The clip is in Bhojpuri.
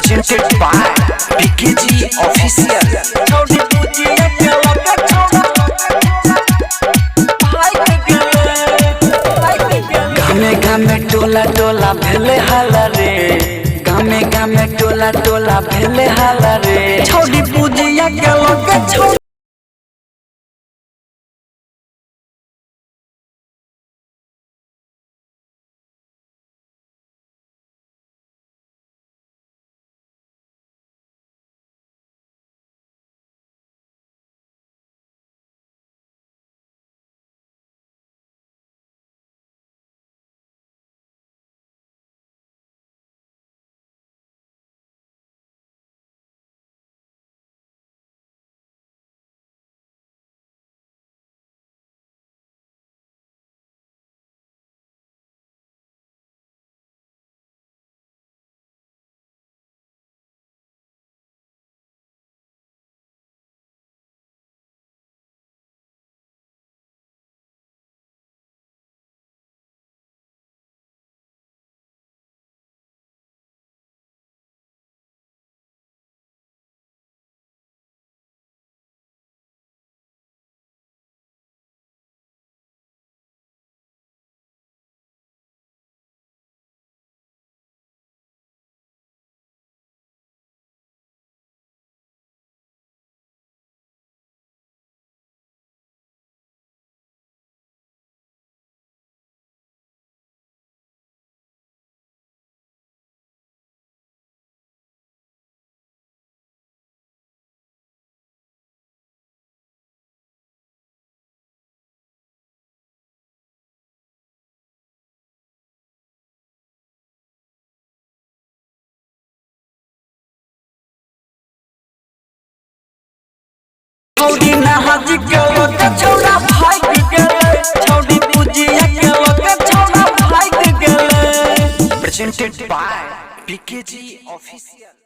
presented by BKG Official. छौरी बुझिया के लगे छौरा भाग गेले गामे गामे टोला टोला भेले हाला रे, गामे गामे टोला टोला भेले हाला रे। छौरी बुझिया के लगे छौरा छौरी नहाजी के लगे छौरा भाग गेले छौरी बुझिया के लगे छौरा भाग गेले Presented by BKG Official.